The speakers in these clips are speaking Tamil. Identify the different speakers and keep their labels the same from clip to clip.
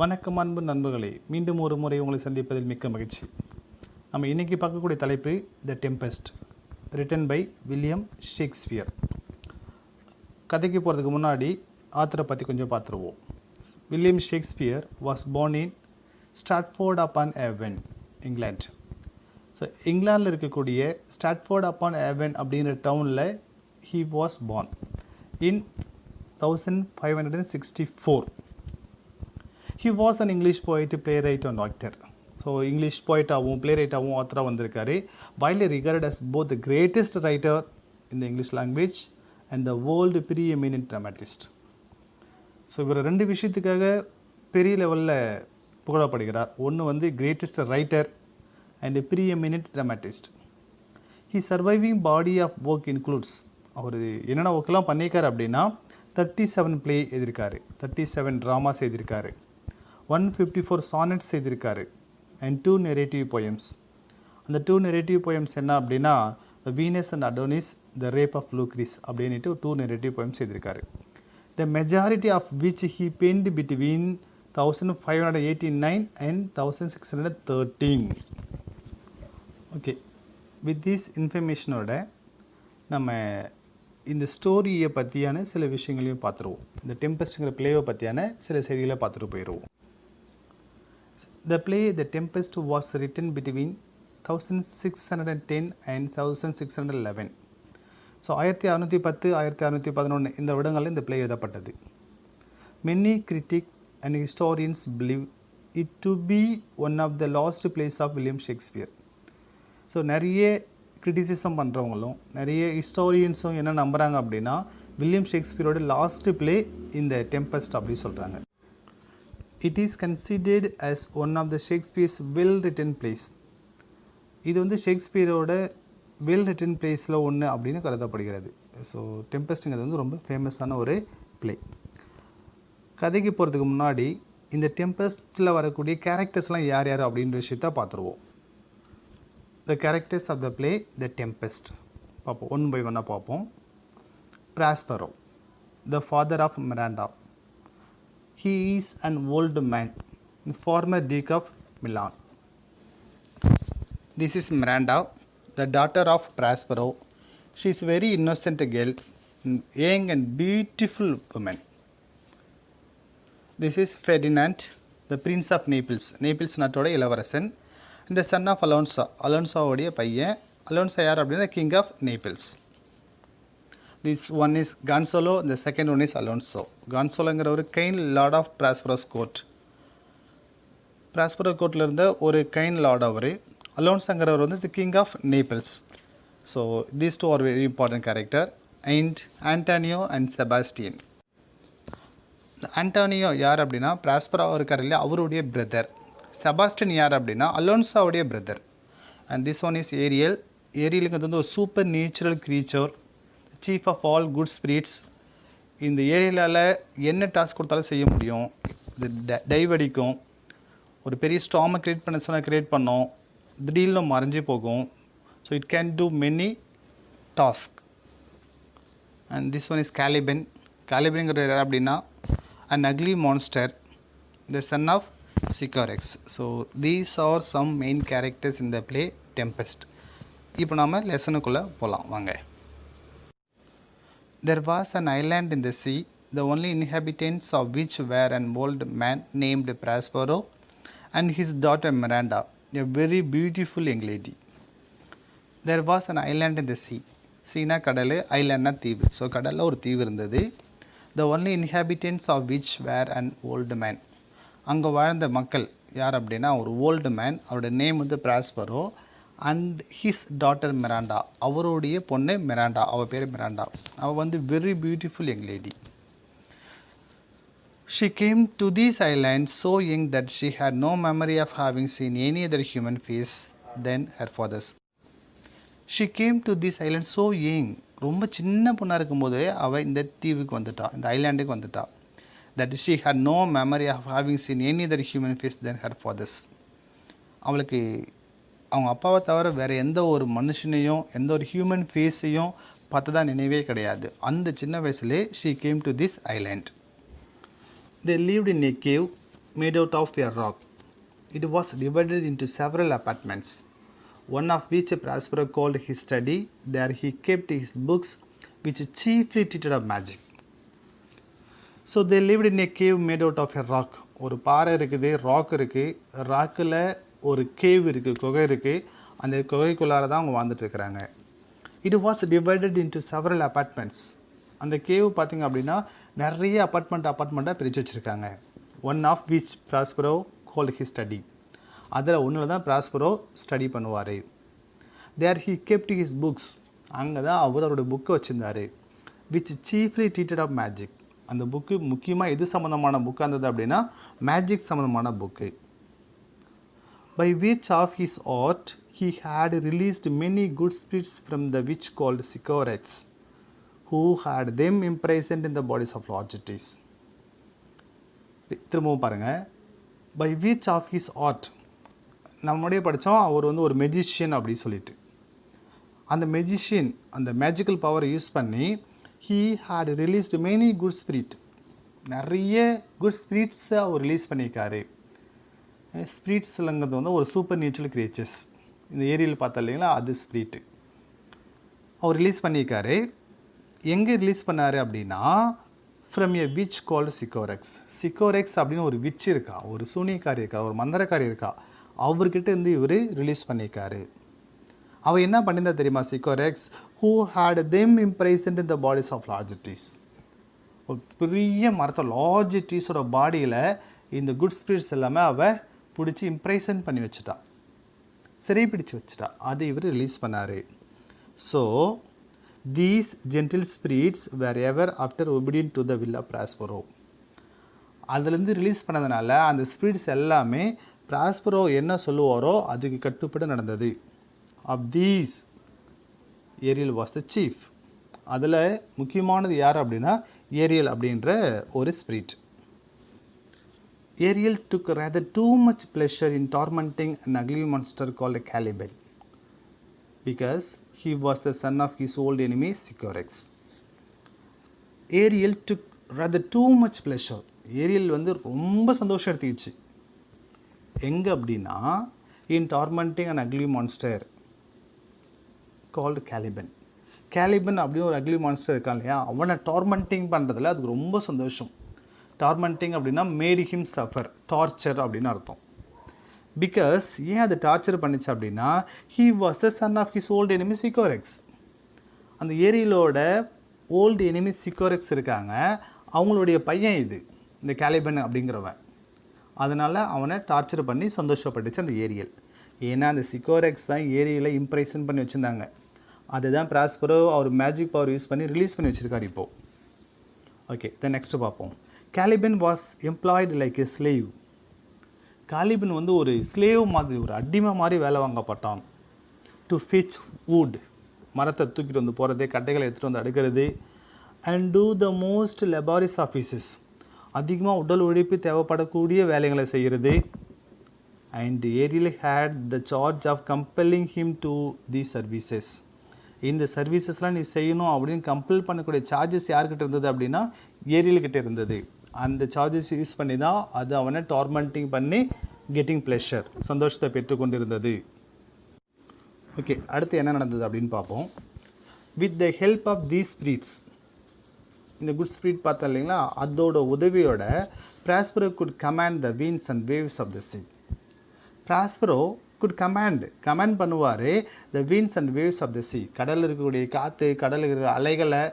Speaker 1: வணக்கம் அன்பு நண்பர்களே, மீண்டும் ஒரு முறை உங்களை சந்திப்பதில் மிக்க மகிழ்ச்சி. நம்ம இன்றைக்கி பார்க்கக்கூடிய தலைப்பு the tempest, written by William Shakespeare. கதைக்கு போகிறதுக்கு முன்னாடி ஆத்தரை பற்றி கொஞ்சம் பார்த்துருவோம். William Shakespeare was born in Stratford upon Avon, England. So இங்கிலாந்தில் இருக்கக்கூடிய ஸ்டாட்ஃபோர்ட் அப்பான் ஏவன் அப்படிங்கிற டவுனில் he was born in 1564. He was an English poet, playwright and actor. So English போய்ட்டாகவும் பிளேரைட்டாகவும் ஆத்தராக வந்திருக்காரு. widely regarded as both the greatest writer in the English language and the world preeminent dramatist. So இவர் ரெண்டு விஷயத்துக்காக பெரிய லெவலில் புகழப்படுகிறார். ஒன்று வந்து greatest writer and preeminent dramatist. His surviving body of work includes, அவர் என்னென்ன ஒர்க்கெலாம் பண்ணியிருக்காரு அப்படின்னா 37 பிளே எழுதியிருக்காரு, 37 ட்ராமாஸ் எழுதியிருக்காரு, 154 சானட்ஸ் எழுதியிருக்காரு அண்ட் 2 நெரேட்டிவ் போயம்ஸ். அந்த 2 நெரேட்டிவ் போயம்ஸ் என்ன அப்படின்னா the Venus and Adonis, the rape of Lucrece அப்படின்ட்டு 2 நெரேட்டிவ் போயம்ஸ் எழுதியிருக்காரு. The majority of which he spent between 1589 and 1613. Okay, with this இன்ஃபர்மேஷனோட நம்ம இந்த ஸ்டோரியை பற்றியான சில விஷயங்களையும் பார்த்துருவோம். இந்த டெம்பெஸ்ட்ங்கிற பிளேவை பற்றியான சில செய்திகளை பார்த்துட்டு போயிடுவோம். The play The Tempest was written between 1610 and 1611. So 1610 1611 இந்த வருடங்களில் இந்த பிளே எழுதப்பட்டது. Many critics and historians believe it to be one of the last plays of William Shakespeare. So நிறைய கிரிட்டிசிசம் பண்ணுறவங்களும் நிறைய ஹிஸ்டோரியன்ஸும் என்ன நம்புகிறாங்க அப்படின்னா வில்லியம் ஷேக்ஸ்பியரோட லாஸ்ட் பிளே இந்த டெம்பெஸ்ட் அப்படி சொல்கிறாங்க. It is considered as one of the Shakespeare's well written plays. இது வந்து ஷேக்ஸ்பியரோட வெல் ரிட்டன் பிளேஸில் ஒன்று அப்படின்னு கருதப்படுகிறது. ஸோ டெம்பெஸ்ட்டுங்கிறது வந்து ரொம்ப ஃபேமஸான ஒரு பிளே. கதைக்கு போகிறதுக்கு முன்னாடி இந்த டெம்பெஸ்ட்டில் வரக்கூடிய கேரக்டர்ஸ்லாம் யார் யார் அப்படின்ற விஷயத்த பார்த்துருவோம். The characters of the play The Tempest பார்ப்போம், ஒன் பை ஒன்னாக பார்ப்போம். Prospero, the father of Miranda. He is an old man, former Duke of Milan. This is Miranda, the daughter of Prospero. She is very innocent girl, young and beautiful woman. This is Ferdinand, the prince of Naples. Naples நாட்டோட இளவரசன். இந்த சன் ஆஃப் அலோன்சா, அலோன்சாவுடைய பையன். அலோன்சா யார் அப்படின்னா king of Naples. This one is Gonzalo, இந்த செகண்ட் ஒன் இஸ் அலோன்சோ. கான்சோலோங்கிற ஒரு kind lord of Prospero's court. Prospero கோர்ட்டில் இருந்த ஒரு கைன் லார்ட் அவர். அலோன்சாங்கிறவர் வந்து the king of Naples. So these two are very important character. And Antonio and Sebastian. Antonio யார் அப்படின்னா பிராஸ்பரோ இருக்கார் இல்லையா, அவருடைய பிரதர். செபாஸ்டியன் யார் அப்படின்னா அலோன்சாவுடைய brother. And this one is Ariel. ஏரியலுங்கிறது வந்து ஒரு super natural creature, chief of all good spirits. இந்த ஏரியலால் என்ன டாஸ்க் கொடுத்தாலும் செய்ய முடியும். இது டைவ் அடிக்கும், ஒரு பெரிய ஸ்டாமை க்ரியேட் பண்ண சொன்னால் க்ரியேட் பண்ணோம், திடீர்னு மறைஞ்சு போகும். So it can do many task. And this one is Caliban. கேலிபனுங்கிறது யார் அப்படின்னா an ugly monster, the son of Sycorax. So these are some main characters in the play Tempest. இப்போ நாம லெசனுக்குள்ளே போகலாம் வாங்க. There was an island in the sea, the only inhabitants of which were an old man named Prospero and his daughter Miranda, a very beautiful young lady. There was an island in the sea. சீனா கடல், ஐலாண்ட்னா தீவு. ஸோ கடலில் ஒரு தீவு இருந்தது. The only inhabitants of which were an old man. அங்கே வாழ்ந்த மக்கள் யார் அப்படின்னா ஒரு ஓல்டு மேன், அவருடைய நேம் வந்து Prospero. And his daughter Miranda, அவருடைய பொண்ணு மிராண்டா, அவள் பேர் மிராண்டா. அவள் வந்து very beautiful young lady. She came to this island so young that she had no memory of having seen any other human face then her father's. She came to this island so young, ரொம்ப சின்ன பொண்ணாக இருக்கும்போது அவள் இந்த தீவுக்கு வந்துட்டா, இந்த ஐலாண்டுக்கு வந்துட்டா. That she had no memory of having seen any other human face than her father's. அவளுக்கு அவங்க அப்பாவை தவிர வேறு எந்த ஒரு மனுஷனையும் எந்த ஒரு ஹியூமன் ஃபேஸையும் பார்த்ததா நினைவே கிடையாது. அந்த சின்ன வயசுலேயே she came to this island. They lived in a cave made out of a rock. It was divided into several apartments, one of which Prospero called his study. There he kept his books, which chiefly treated of magic. So they lived in a cave made out of a rock. ஒரு பாறை இருக்குது, ராக் இருக்குது, ராக்கில் ஒரு கேவ் இருக்குது, குகை இருக்குது. அந்த குகைக்குள்ளார தான் அவங்க வாழ்ந்துட்டு இருக்கிறாங்க. It was divided into several apartments. அந்த கேவ் பார்த்திங்க அப்படின்னா நிறைய அப்பார்ட்மெண்ட்டாக பிரித்து வச்சுருக்காங்க. One of which Prospero called his study. அதில் ஒன்றில் தான் ப்ராஸ்பரோ ஸ்டடி பண்ணுவார். There he kept his books. அங்கே தான் அவரோட புக்கை வச்சுருந்தார். Which chiefly treated of magic. அந்த புக்கு முக்கியமாக எது சம்மந்தமான புக்காக இருந்தது அப்படின்னா மேஜிக் சம்மந்தமான book. By which of his art he had released many good spirits from the witch called Sycorax, who had them imprisoned in the bodies of largeities. திரும்பவும் பாருங்கள். By which of his art, நம்முடைய படித்தோம் அவர் வந்து ஒரு மெஜிஷியன் அப்படின்னு சொல்லிட்டு. அந்த மெஜிஷியன் அந்த மேஜிக்கல் பவரை யூஸ் பண்ணி he had released many good spirit. நிறைய குட் ஸ்பிரிட்ஸை அவர் ரிலீஸ் பண்ணியிருக்காரு. ஸ்பிரிட்ஸ்லங்கிறது வந்து ஒரு சூப்பர் நேச்சுரல் கிரியேச்சர்ஸ். இந்த ஏரியில் பார்த்தா இல்லைங்களா, அது ஸ்பிரிட்டு அவர் ரிலீஸ் பண்ணியிருக்காரு. எங்கே ரிலீஸ் பண்ணார் அப்படின்னா ஃப்ரம் எ விச் கால்டு சிக்கோரெக்ஸ். சிக்கோரெக்ஸ் அப்படின்னு ஒரு விச் இருக்கா, ஒரு சூனியக்காரி இருக்கா, ஒரு மந்திரக்காரி இருக்கா, அவர்கிட்ட இருந்து இவர் ரிலீஸ் பண்ணியிருக்காரு. அவர் என்ன பண்ணியிருந்தா தெரியுமா? சிக்கோரெக்ஸ் who had them imprisoned in the bodies of largeities. ஒரு பெரிய மரத்தை லார்ஜிட்டிஸோட பாடியில் இந்த குட் ஸ்பிரிட்ஸ் எல்லாமே அவள் பிடிச்சி இம்ப்ரைசன் பண்ணி வச்சுட்டா, சிறை பிடிச்சி வச்சுட்டா. அது இவர் ரிலீஸ் பண்ணார். So these gentle spirits were ever after obedient to the will of Prospero. அதுலேருந்து ரிலீஸ் பண்ணதுனால அந்த ஸ்பிரிட்ஸ் எல்லாமே ப்ராஸ்பரோ என்ன சொல்லுவாரோ அதுக்கு கட்டுப்பட்டு நடந்தது. Of these Ariel was the chief. அதில் முக்கியமானது யார் அப்படின்னா ஏரியல் அப்படின்ற ஒரு spirit. Ariel took rather too much pleasure in tormenting an ugly monster called Caliban because he was the son of his old enemy Sycorax. Ariel took rather too much pleasure. Ariel வந்து ரொம்ப சந்தோஷம் எடுத்துக்கிச்சு. எங்கே அப்படின்னா in tormenting an ugly monster called Caliban. Caliban அப்படின்னு ஒரு அக்லி மான்ஸ்டர் இருக்கான் இல்லையா, அவனை டார்மெண்டிங் பண்ணுறதுல அதுக்கு ரொம்ப சந்தோஷம். டார்மெண்டிங் அப்படின்னா மேட் ஹிம் சஃபர், டார்ச்சர் அப்படின்னு அர்த்தம். பிகாஸ் ஏன் அது டார்ச்சர் பண்ணிச்சு அப்படின்னா he was the son of his old enemy Sycorax. அந்த ஏரியலோட ஓல்டு எனிமி சிக்கோரெக்ஸ் இருக்காங்க, அவங்களுடைய பையன் இது இந்த கேலிபன் அப்படிங்கிறவன். அதனால் அவனை டார்ச்சர் பண்ணி சந்தோஷப்பட்டுச்சு அந்த ஏரியல். ஏன்னா அந்த சிக்கோரெக்ஸ் தான் ஏரியலை இம்ப்ரெஷன் பண்ணி வச்சுருந்தாங்க. அதுதான் ப்ராஸ்பரோ அவர் மேஜிக் பவர் யூஸ் பண்ணி ரிலீஸ் பண்ணி வச்சுருக்காரு இப்போது. ஓகே, தென் நெக்ஸ்ட்டு பார்ப்போம். Caliban was employed like a slave. Caliban வந்து ஒரு ஸ்லேவ் மாதிரி, ஒரு அடிமை மாதிரி வேலை வாங்கப்பட்டான். டு ஃபிச் வுட், மரத்தை தூக்கிட்டு வந்து போகிறது, கட்டைகளை எடுத்துகிட்டு வந்து அடுக்கிறது. And to the most laborious offices, அதிகமாக உடல் உழைப்பு தேவைப்படக்கூடிய வேலைகளை செய்கிறது. And Ariel had the charge of compelling him to the services. இந்த சர்வீசஸ்லாம் நீ செய்யணும் அப்படின்னு கம்பல் பண்ணக்கூடிய சார்ஜஸ் யார்கிட்ட இருந்தது அப்படின்னா ஏரியல்கிட்ட இருந்தது. அந்த சார்ஜஸ் யூஸ் பண்ணி தான் அது அவனை டார்மெண்டிங் பண்ணி கெட்டிங் ப்ளஷர், சந்தோஷத்தை பெற்றுக்கொண்டு இருந்தது. ஓகே, அடுத்து என்ன நடந்தது அப்படின்னு பார்ப்போம். With the help of these spirits, இந்த குட் ஸ்பிரிட் பார்த்தோம் இல்லைங்களா, அதோட உதவியோட Prospero could command the winds and waves of the sea. Prospero could command பண்ணுவார் the winds and waves of the sea. கடலில் இருக்கக்கூடிய காற்று, கடலில் இருக்கிற அலைகளை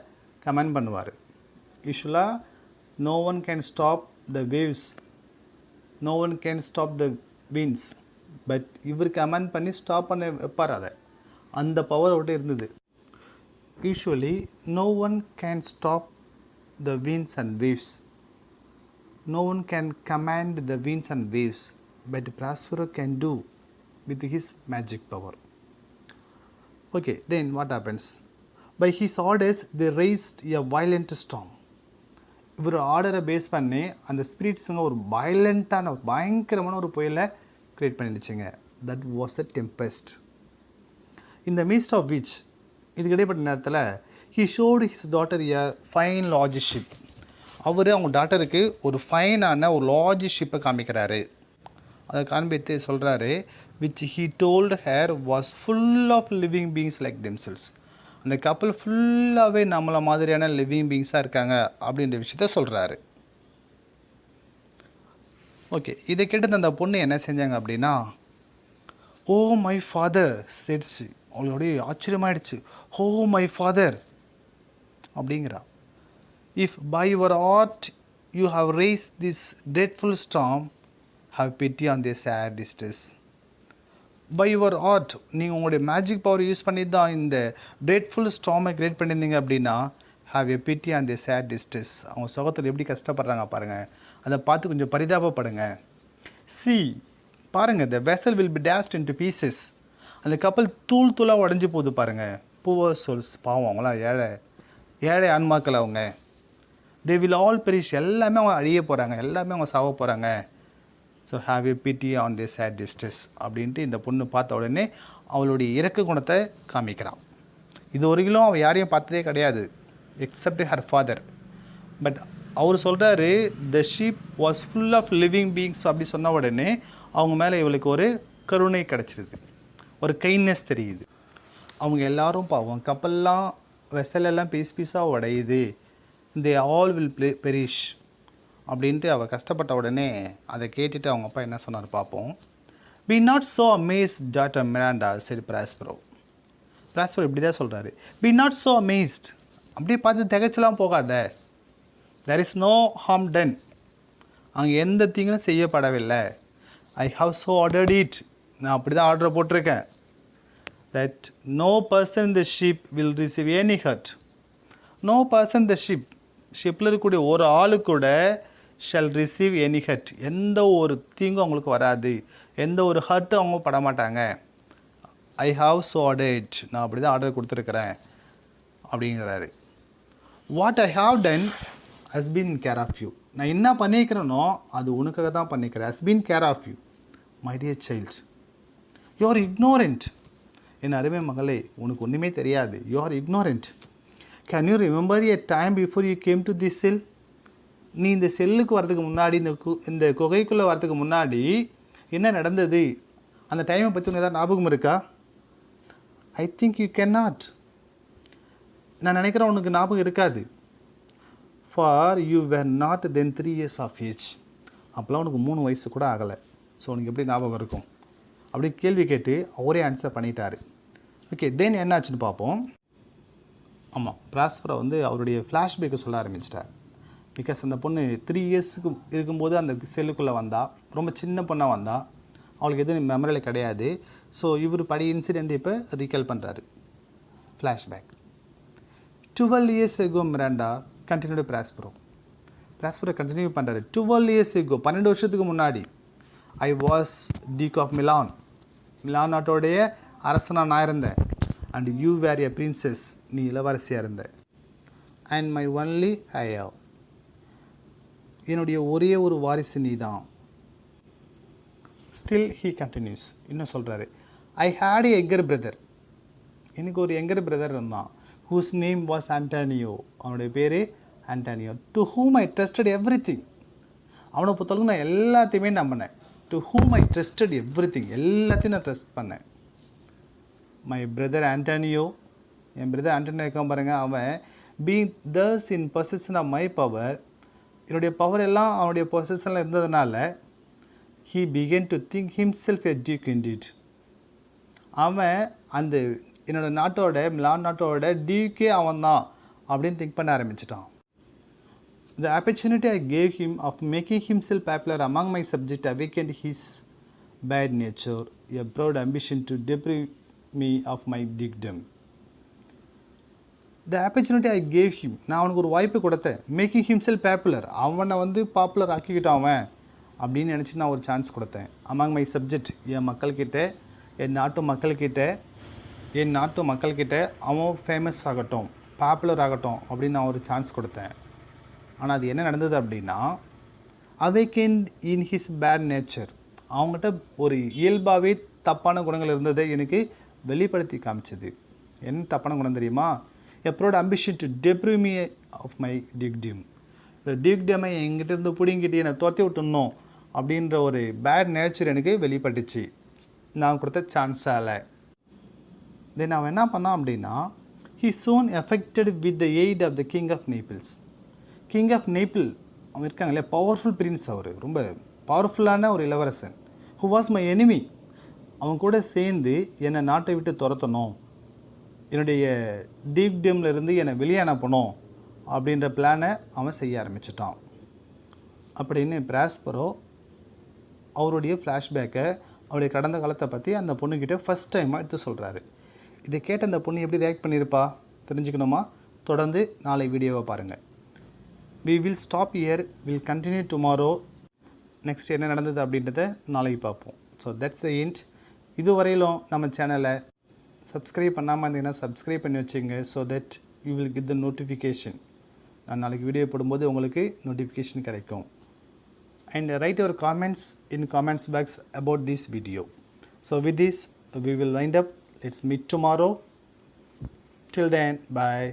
Speaker 1: கமாண்ட் பண்ணுவார். யூஸ்வலாக no one can stop the waves, no one can stop the winds, but இவர் கமாண்ட் பண்ணி ஸ்டாப் பண்ண வைப்பார். அதை அந்த பவர் விட்டு இருந்தது. Usually no one can stop the winds and waves, no one can command the winds and waves, but Prospero can do with his magic power. Okay, then what happens? By his orders they raised a violent storm. இவர் ஆர்டரை பேஸ் பண்ணி அந்த ஸ்பிரிட்ஸுங்க ஒரு வயலண்ட்டான, ஒரு பயங்கரமான ஒரு புயலை க்ரியேட் பண்ணிடுச்சுங்க. That was the tempest. இந்த மீஸ்ட் ஆஃப் விச், இதுக்கு இடைப்பட்ட நேரத்தில் he showed his daughter a fine lordship. அவர் அவங்க டாட்டருக்கு ஒரு ஃபைனான ஒரு லார்ஜ் ஷிப்பை காமிக்கிறாரு. அதை காண்பித்து சொல்கிறாரு, which he told her was full of living beings like themselves. அந்த கப்பல் ஃபுல்லாகவே நம்மளை மாதிரியான லிவிங் பீயிங்ஸாக இருக்காங்க அப்படின்ற விஷயத்த சொல்கிறாரு. ஓகே, இதை கேட்டு அந்த பொண்ணு என்ன செஞ்சாங்க அப்படின்னா, ஓ மை ஃபாதர் செட்ஸு, அவளுடைய ஆச்சரியமாயிடுச்சு. ஓ மை ஃபாதர் அப்படிங்கிறா. If by your art you have raise this dreadful storm, have pity on the sad distress. By your art, நீங்கள் உங்களுடைய மேஜிக் பவர் யூஸ் பண்ணி தான் இந்த ட்ரெட்ஃபுல் ஸ்டார்மை கிரியேட் பண்ணியிருந்தீங்க அப்படின்னா, have a pity on the sad distress. அவங்க சுகத்தில் எப்படி கஷ்டப்படுறாங்க பாருங்கள், அதை பார்த்து கொஞ்சம் பரிதாபப்படுங்க. சி, பாருங்கள், த vessel will be taste into pieces. அந்த கப்பல் தூள் தூளாக உடஞ்சி போகுது பாருங்கள். புவர் சோல்ஸ், பாவம், அவங்களாம் ஏழை ஏழை ஆன்மாக்கள் அவங்க. தே வில் ஆல் பெரிஷ், எல்லாமே அவங்க அழிய போகிறாங்க, எல்லாமே அவங்க சாவ போகிறாங்க. So have a pity on the sad distress அப்படின்ட்டு இந்த பொண்ணு பார்த்த உடனே அவளுடைய இறக்க குணத்தை காமிக்கிறான். இது வரைக்கும் அவள் யாரையும் பார்த்ததே கிடையாது எக்ஸப்ட் ஹர் ஃபாதர். பட் அவர் சொல்கிறாரு, the ship was full of living beings அப்படி சொன்ன உடனே அவங்க மேலே இவளுக்கு ஒரு கருணை கிடச்சிருது, ஒரு கைண்ட்னஸ் தெரியுது. அவங்க எல்லாரும் பாவம், கப்பல்லாம் வெசலெல்லாம் பீஸ் பீஸாக உடையுது, தே ஆல் வில் பெரிஷ் அப்படின்ட்டு அவள் கஷ்டப்பட்ட உடனே அதை கேட்டுட்டு அவங்க அப்பா என்ன சொன்னார் பார்ப்போம். Be not so amazed daughter Miranda சரி பிராஸ்பரோ. பிராஸ்பரோ இப்படி தான் சொல்கிறாரு, பி நாட் ஸோ அமேஸ்ட், அப்படியே பார்த்து திகைச்சலாம் போகாத. There is no harm done, அங்கே எந்த தீங்களும் செய்யப்படவில்லை. I have so ordered it, நான் அப்படி தான் ஆர்டர் போட்டிருக்கேன். That no person the ship will receive any hurt. No person the ship, ship இருக்கக்கூடிய ஒரு ஆளு கூட ஷல் ரிசீவ் எனி ஹர்ட், எந்த ஒரு தீங்கும் அவங்களுக்கு வராது, எந்த ஒரு ஹர்ட்டும் அவங்க படமாட்டாங்க. ஐ ஹாவ் ஸோ ஆர்டர்ட், நான் அப்படி தான் ஆர்டர் கொடுத்துருக்குறேன் அப்படிங்கிறாரு. What I have done has been care of you, நான் என்ன பண்ணிக்கிறேனோ அது உனக்காக தான் பண்ணிக்கிறேன். Has been care of you my dear child. You are ignorant, என் அருமை மகளே, உனக்கு ஒன்றுமே தெரியாது. You are ignorant. Can you remember a time before you came to this cell. நீ இந்த செல்லுக்கு வரதுக்கு முன்னாடி, இந்த குகைக்குள்ளே வரதுக்கு முன்னாடி என்ன நடந்தது, அந்த டைமை பற்றி உனக்கு ஏதாவது ஞாபகம் இருக்கா? I think you can not, நான் நினைக்கிறேன் உனக்கு ஞாபகம் இருக்காது. For you were not then 3 years of age, அப்போலாம் உனக்கு 3 வயசு கூட ஆகலை. ஸோ உனக்கு எப்படி ஞாபகம் இருக்கும் அப்படி கேள்வி கேட்டு அவரே ஆன்சர் பண்ணிட்டாரு. ஓகே, தென் என்ன ஆச்சுன்னு பார்ப்போம். ஆமாம், பிராஸ்பரோ வந்து அவருடைய ஃப்ளாஷ்பேக்கை சொல்ல ஆரம்பிச்சிட்டார். பிகாஸ் அந்த பொண்ணு 3 years இருக்கும்போது அந்த செல்லுக்குள்ளே வந்தால், ரொம்ப சின்ன பொண்ணாக வந்தால், அவளுக்கு எதுவும் மெமரியில் கிடையாது. ஸோ இவர் படி இன்சிடெண்ட் இப்போ ரீகால் பண்ணுறாரு. Flashback. 12 years ago Miranda continued Prospero. Prospero continue பண்ணுறாரு. 12 years ago, 12 வருஷத்துக்கு முன்னாடி, I was duke of Milan, Milan நாட்டோடைய அரசனாக நான் இருந்தேன். And you were a princess, நீ இளவரசியாக இருந்த. அண்ட் மை ஒன்லி ஹையர், என்னுடைய ஒரே ஒரு வாரிசு நீ தான். ஸ்டில் ஹீ கண்டினியூஸ், இன்னும் சொல்கிறாரு, ஐ ஹேட் எ எங்கர் பிரதர், எனக்கு ஒரு எங்கர் பிரதர் இருந்தான். ஹூஸ் நேம் வாஸ் ஆண்டானியோ, அவனுடைய பேர் ஆண்டானியோ. To whom I trusted every thing, அவனை பொறுத்தளவுக்கு நான் எல்லாத்தையுமே நம்பினேன். To whom I trusted every thing, எல்லாத்தையும் நான் ட்ரஸ்ட் பண்ணேன். மை பிரதர் ஆண்டானியோ, என் பிரதர் ஆண்டனியோ இருக்கான் பாருங்கள், அவன் being thus in possession of my power, என்னுடைய பவர் எல்லாம் அவனுடைய பொசிஷனில் இருந்ததுனால, he began to think himself a duke indeed, அவன் அந்த என்னோட நாட்டோட, மிலான் நாட்டோட டியூக்கே அவன் தான் அப்படின்னு திங்க் பண்ண ஆரம்பிச்சிட்டான். The opportunity I gave him of making himself popular among my subjects awakened his bad nature, a proud ambition to deprive me of my dignity. The opportunity I gave him, நான் அவனுக்கு ஒரு வாய்ப்பு கொடுத்தேன். மேக்கிங் ஹிம்செல்ஃப் பாப்புலர், அவனை வந்து பாப்புலர் ஆக்கிக்கிட்டான் அவன் அப்படின்னு நினச்சி நான் ஒரு சான்ஸ் கொடுத்தேன். அமாங் மை சப்ஜெக்ட், என் மக்கள்கிட்ட, என் நாட்டு மக்கள்கிட்ட அவன் ஃபேமஸ் ஆகட்டும், பாப்புலர் ஆகட்டும் அப்படின்னு நான் ஒரு சான்ஸ் கொடுத்தேன். ஆனால் அது என்ன நடந்தது அப்படின்னா, அவேக்கன்ட் இன் ஹிஸ் பேட் நேச்சர், அவங்ககிட்ட ஒரு இயல்பாகவே தப்பான குணங்கள் இருந்ததை எனக்கு வெளிப்படுத்தி காமிச்சது. என்ன தப்பான குணம் தெரியுமா? A proud ambition to deprive me of my dukedom, இந்த டியூக்டமை என்கிட்ட இருந்து பிடிங்கிட்டு என்னை துரத்தி விட்டுணும் அப்படின்ற ஒரு பேட் நேச்சர் எனக்கு வெளிப்பட்டுச்சு நான் கொடுத்த சான்ஸால். தென் அவன் என்ன பண்ணான் அப்படின்னா, he soon affected with the aid of the king of Naples. King of Naples அவன் இருக்காங்க இல்லையா, பவர்ஃபுல் பிரின்ஸ், அவர் ரொம்ப பவர்ஃபுல்லான ஒரு இளவரசன். who was my enemy. அவன் கூட சேர்ந்து என்னை நாட்டை விட்டு துரத்தணும், என்னுடைய டீப்டம்ல இருந்து என்னை வெளியே அனுப்பணும் அப்படின்ற பிளானை அவன் செய்ய ஆரம்பிச்சிட்டான் அப்படின்னு பிராஸ்பரோ அவருடைய ஃப்ளாஷ்பேக்கை, அவருடைய கடந்த காலத்தை பற்றி அந்த பொண்ணுக்கிட்ட ஃபஸ்ட் டைமாக எடுத்து சொல்கிறாரு. இதை கேட்ட அந்த பொண்ணு எப்படி ரியாக்ட் பண்ணியிருப்பா தெரிஞ்சுக்கணுமா? தொடர்ந்து நாளை வீடியோவை பாருங்கள். we will stop here, we'll continue tomorrow. Next என்ன நடந்தது அப்படின்றத நாளைக்கு பார்ப்போம். So that's the end. இதுவரையிலும் நம்ம சேனலை சப்ஸ்கிரைப் பண்ணாமல் இருந்தீங்கன்னா சப்ஸ்கிரைப் பண்ணி வச்சுங்க. So that you will get the notification. நான் நாளைக்கு வீடியோ போடும்போது உங்களுக்கு நோட்டிஃபிகேஷன் கிடைக்கும். And write your comments in comments box about this video. So with this we will wind up. Let's meet tomorrow. Till then, bye.